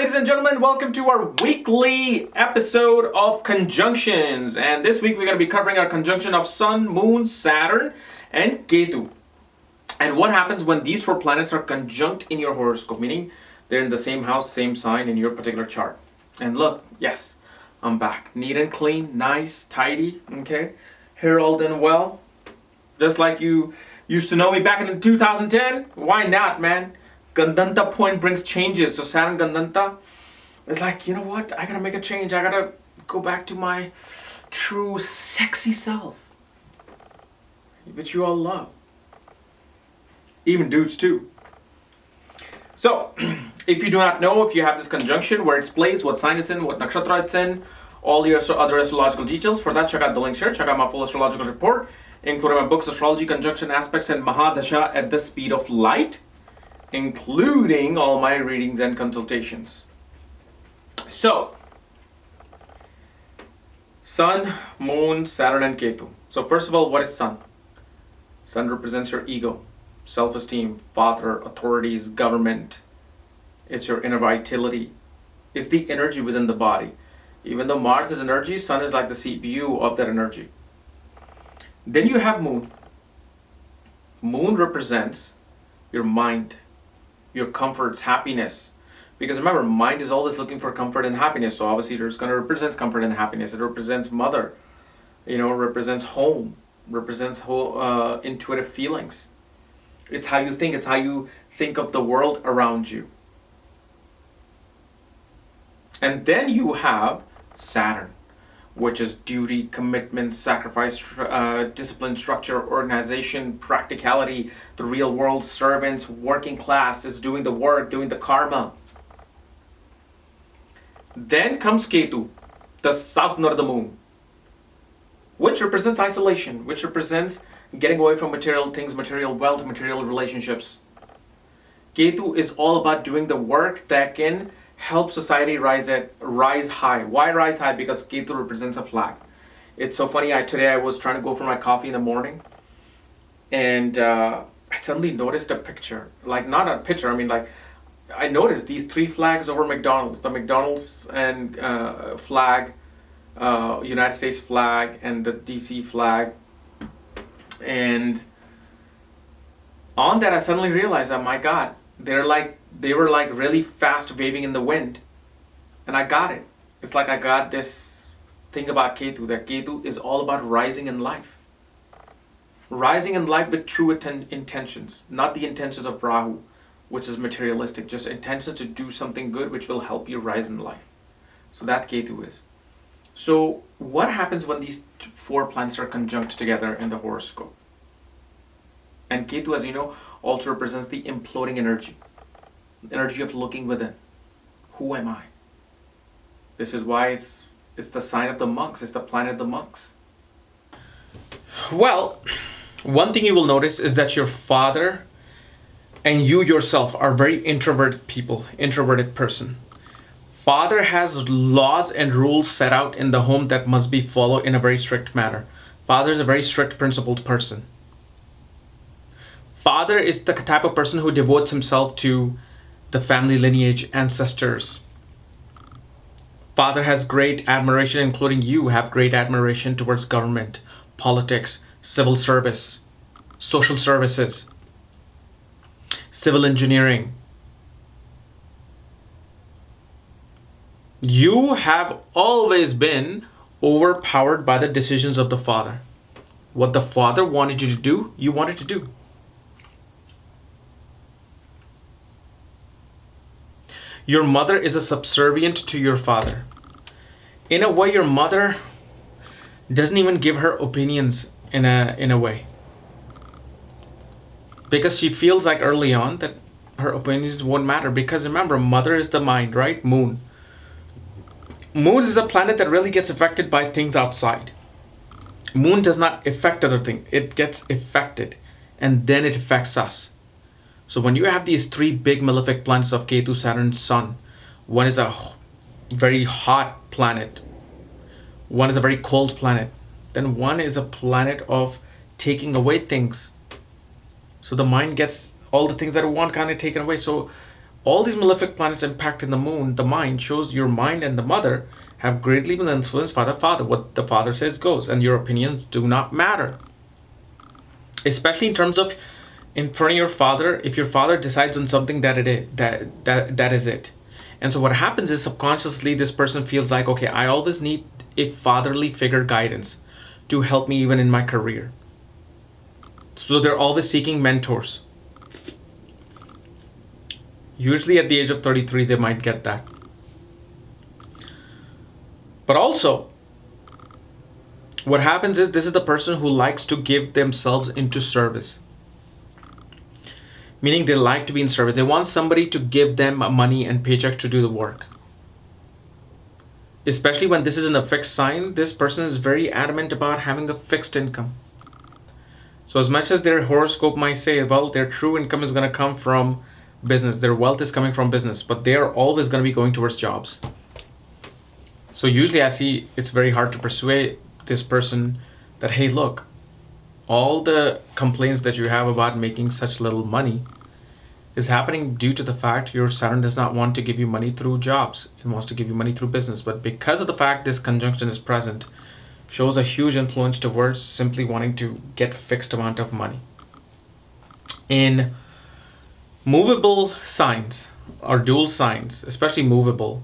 ladies and gentlemen, welcome to our weekly episode of conjunctions. And this week we're going to be covering our conjunction of Sun, Moon, Saturn, and Ketu. And what happens when these four planets are conjunct in your horoscope, meaning they're in the same house, same sign in your particular chart. And look, yes, I'm back. Neat and clean, nice, tidy, okay? Hair all done well. Just like you used to know me back in 2010. Why not, man? Gandanta point brings changes. So Saturn Gandanta is like, you know what? I gotta make a change. I gotta go back to my true sexy self, which you all love. Even dudes too. So, if you do not know, if you have this conjunction, where it's placed, what sign it's in, what nakshatra it's in, all your other astrological details, for that check out the links here. Check out my full astrological report, including my books, Astrology, Conjunction Aspects, and Mahadasha at the Speed of Light, including all my readings and consultations. So, Sun, Moon, Saturn, and Ketu. So first of all, what is Sun? Sun represents your ego, self-esteem, father, authorities, government. It's your inner vitality. It's the energy within the body. Even though Mars is energy, Sun is like the CPU of that energy. Then you have Moon. Moon represents your mind, your comforts, happiness. Because remember, mind is always looking for comfort and happiness. So obviously it's going to represent comfort and happiness. It represents mother, represents home, represents whole intuitive feelings. It's how you think. It's how you think of the world around you. And then you have Saturn, which is duty, commitment, sacrifice, discipline, structure, organization, practicality, the real world, servants, working class. It's doing the work, doing the karma. Then comes Ketu, the south node of the moon, which represents isolation, which represents getting away from material things, material wealth, material relationships. Ketu is all about doing the work that can help society rise high. Why rise high? Because Ketu represents a flag. It's so funny. Today I was trying to go for my coffee in the morning, and I suddenly noticed a picture. Like, not a picture. I mean, like, I noticed these three flags over McDonald's. The McDonald's and flag, United States flag, and the DC flag. And on that, I suddenly realized, oh my God, they were like really fast waving in the wind. And I got it. It's like I got this thing about Ketu, that Ketu is all about rising in life. Rising in life with true intentions, not the intentions of Rahu, which is materialistic, just intention to do something good which will help you rise in life. So that Ketu is. So what happens when these four planets are conjunct together in the horoscope? And Ketu, as you know, also represents the imploding energy of looking within. Who am I? This is why it's the sign of the monks. It's the planet of the monks. Well, one thing you will notice is that your father and you yourself are very introverted person. Father has laws and rules set out in the home that must be followed in a very strict manner. Father is a very strict, principled person. Father is the type of person who devotes himself to the family lineage, ancestors. Father has great admiration, including you have great admiration towards government, politics, civil service, social services, civil engineering. You have always been overpowered by the decisions of the father. What the father wanted you to do, you wanted to do. Your mother is a subservient to your father. In a way, your mother doesn't even give her opinions in a way. Because she feels like early on that her opinions won't matter. Because remember, mother is the mind, right? Moon. Moon is a planet that really gets affected by things outside. Moon does not affect other things. It gets affected. And then it affects us. So when you have these three big malefic planets of Ketu, Saturn, Sun, one is a very hot planet, one is a very cold planet, then one is a planet of taking away things. So the mind gets all the things that it want kind of taken away. So All these malefic planets impacting the moon, the mind, shows your mind and the mother have greatly been influenced by the father. What the father says goes, and your opinions do not matter. Especially in terms of in front of your father, if your father decides on something, that is it. And so what happens is subconsciously this person feels like, okay, I always need a fatherly figure guidance to help me even in my career. So they're always seeking mentors. Usually at the age of 33, they might get that. But also, what happens is this is the person who likes to give themselves into service. Meaning they like to be in service. They want somebody to give them money and paycheck to do the work. Especially when this is in a fixed sign, this person is very adamant about having a fixed income. So as much as their horoscope might say, well, their true income is going to come from business, their wealth is coming from business, but they are always going to be going towards jobs. So usually I see it's very hard to persuade this person that, hey, look, all the complaints that you have about making such little money is happening due to the fact your Saturn does not want to give you money through jobs. It wants to give you money through business. But because of the fact this conjunction is present, shows a huge influence towards simply wanting to get fixed amount of money. In movable signs or dual signs, especially movable,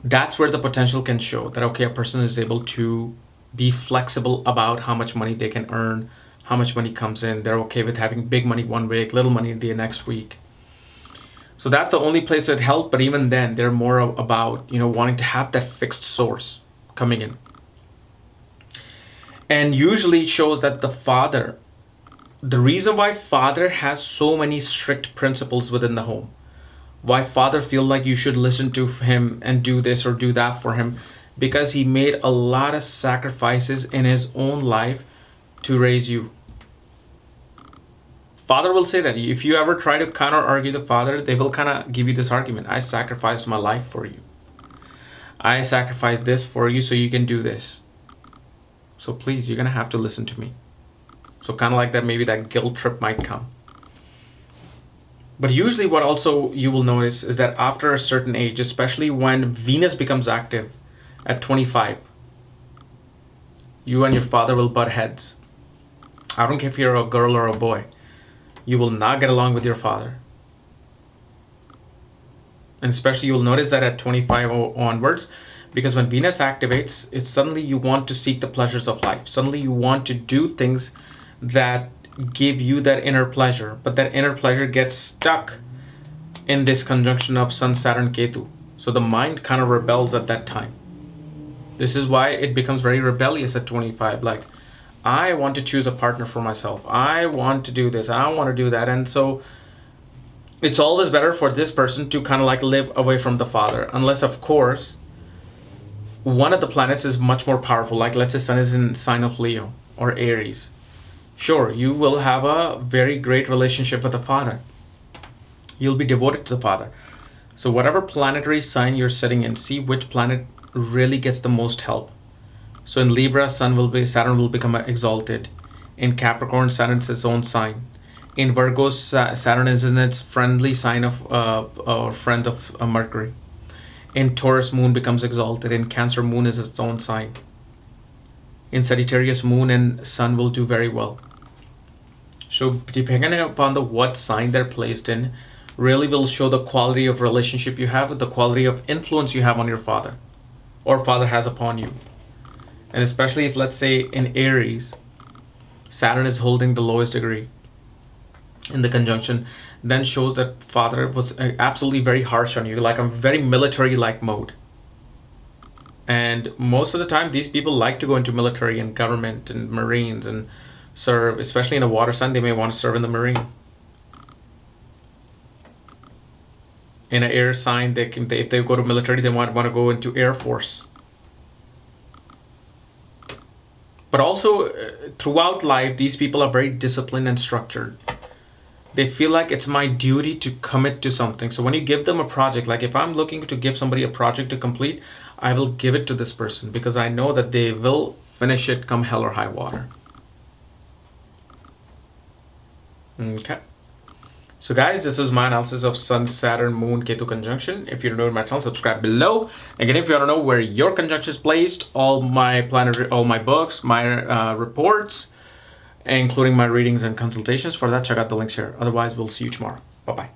that's where the potential can show that, okay, a person is able to be flexible about how much money they can earn, how much money comes in. They're okay with having big money one week, little money the next week. So that's the only place that helps. But even then, they're more about, wanting to have that fixed source coming in. And usually shows that the father, the reason why father has so many strict principles within the home, why father feel like you should listen to him and do this or do that for him, because he made a lot of sacrifices in his own life to raise you. Father will say that. If you ever try to counter argue the father, they will kind of give you this argument. I sacrificed my life for you. I sacrificed this for you so you can do this. So please, you're going to have to listen to me. So kind of like that, maybe that guilt trip might come. But usually what also you will notice is that after a certain age, especially when Venus becomes active at 25, you and your father will butt heads. I don't care if you're a girl or a boy. You will not get along with your father. And especially you'll notice that at 25 onwards, because when Venus activates, it's suddenly you want to seek the pleasures of life. Suddenly you want to do things that give you that inner pleasure, but that inner pleasure gets stuck in this conjunction of Sun, Saturn, Ketu. So the mind kind of rebels at that time. This is why it becomes very rebellious at 25. Like, I want to choose a partner for myself. I want to do this. I want to do that. And so it's always better for this person to kind of like live away from the father. Unless, of course, one of the planets is much more powerful. Like, let's say Sun is in sign of Leo or Aries. Sure, you will have a very great relationship with the father. You'll be devoted to the father. So whatever planetary sign you're sitting in, see which planet really gets the most help. So in Libra, Saturn will become exalted. In Capricorn, Saturn is its own sign. In Virgo, Saturn is in its friendly sign of friend of Mercury. In Taurus, Moon becomes exalted. In Cancer, Moon is its own sign. In Sagittarius, Moon and Sun will do very well. So depending upon what sign they're placed in, really will show the quality of relationship you have, the quality of influence you have on your father, or father has upon you. And especially if, let's say, in Aries, Saturn is holding the lowest degree in the conjunction, then shows that father was absolutely very harsh on you, like a very military-like mode. And most of the time, these people like to go into military and government and Marines and serve, especially in a water sign, they may want to serve in the Marine. In an air sign, if they go to military, they might want to go into Air Force. But also, throughout life, these people are very disciplined and structured. They feel like it's my duty to commit to something. So when you give them a project, like if I'm looking to give somebody a project to complete, I will give it to this person because I know that they will finish it come hell or high water. Okay. So guys, this is my analysis of Sun, Saturn, Moon, Ketu conjunction. If you're new to my channel, subscribe below. Again, if you want to know where your conjunction is placed, all my books, my reports, including my readings and consultations, for that, check out the links here. Otherwise, we'll see you tomorrow. Bye-bye.